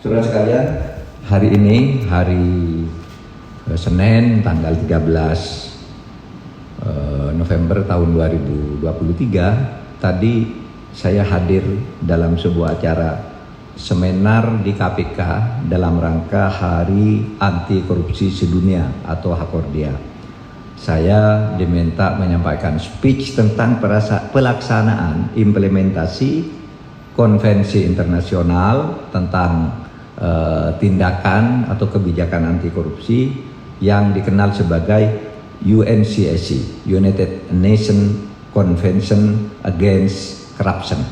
Saudara sekalian, hari ini hari Senin tanggal 13 November tahun 2023, tadi saya hadir dalam sebuah acara seminar di KPK dalam rangka Hari Anti Korupsi Sedunia atau Hakordia. Saya diminta menyampaikan speech tentang pelaksanaan implementasi konvensi internasional tentang tindakan atau kebijakan anti korupsi yang dikenal sebagai UNCSC, United Nations Convention Against Corruption.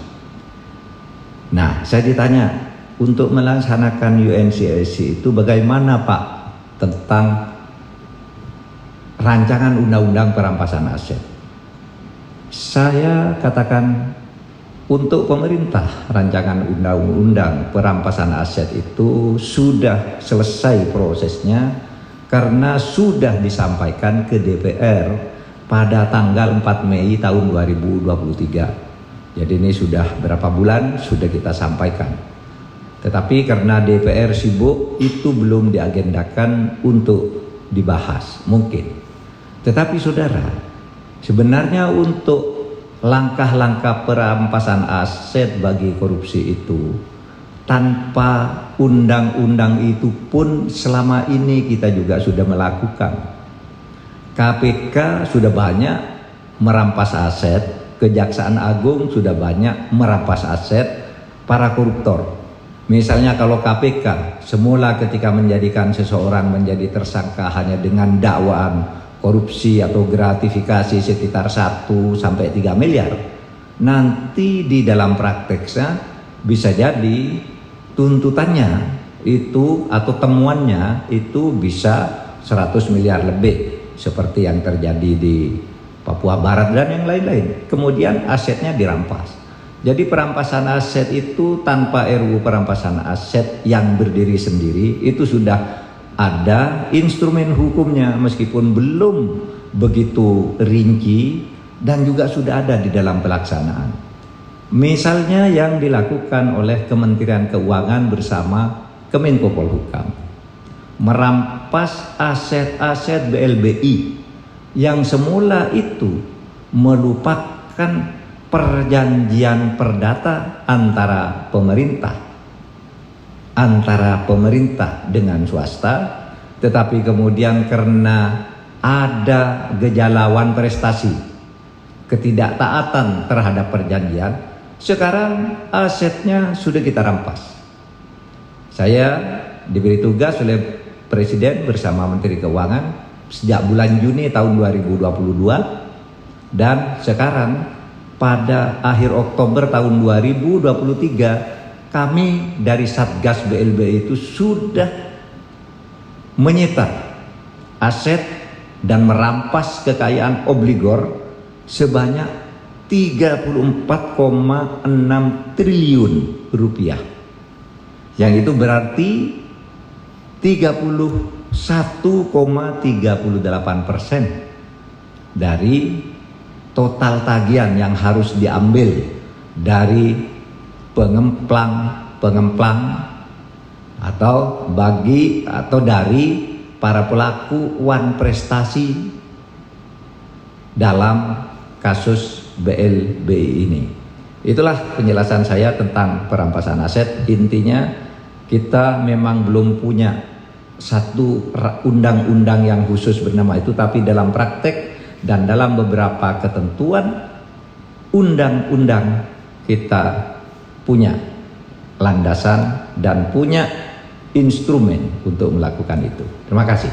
Nah, saya ditanya, untuk melaksanakan UNCSC itu bagaimana Pak tentang rancangan undang-undang perampasan aset? Saya katakan, untuk pemerintah, rancangan undang-undang perampasan aset itu sudah selesai prosesnya karena sudah disampaikan ke DPR pada tanggal 4 Mei tahun 2023. Jadi ini sudah berapa bulan sudah kita sampaikan. Tetapi karena DPR sibuk, itu belum diagendakan untuk dibahas, mungkin. Tetapi saudara, sebenarnya untuk langkah-langkah perampasan aset bagi korupsi itu, tanpa undang-undang itu pun selama ini kita juga sudah melakukan. KPK sudah banyak merampas aset, Kejaksaan Agung sudah banyak merampas aset para koruptor. Misalnya kalau KPK semula ketika menjadikan seseorang menjadi tersangka hanya dengan dakwaan korupsi atau gratifikasi sekitar 1 sampai 3 miliar. Nanti di dalam prakteknya bisa jadi tuntutannya itu atau temuannya itu bisa 100 miliar lebih, seperti yang terjadi di Papua Barat dan yang lain-lain. Kemudian asetnya dirampas. Jadi perampasan aset itu tanpa RUU perampasan aset yang berdiri sendiri itu sudah ada instrumen hukumnya, meskipun belum begitu rinci dan juga sudah ada di dalam pelaksanaan. Misalnya yang dilakukan oleh Kementerian Keuangan bersama Kemenko Polhukam, merampas aset-aset BLBI yang semula itu merupakan perjanjian perdata antara pemerintah dengan swasta, tetapi kemudian karena ada gejala prestasi, ketidaktaatan terhadap perjanjian, sekarang asetnya sudah kita rampas. Saya diberi tugas oleh Presiden bersama Menteri Keuangan sejak bulan Juni tahun 2022, dan sekarang pada akhir Oktober tahun 2023 kami dari Satgas BLBI itu sudah menyita aset dan merampas kekayaan obligor sebanyak 34,6 triliun rupiah. Yang itu berarti 31,38% dari total tagihan yang harus diambil dari pengemplang atau dari para pelaku prestasi dalam kasus BLBI ini. Itulah penjelasan saya tentang perampasan aset. Intinya kita memang belum punya satu undang-undang yang khusus bernama itu, tapi dalam praktek dan dalam beberapa ketentuan undang-undang kita punya landasan dan punya instrumen untuk melakukan itu. Terima kasih.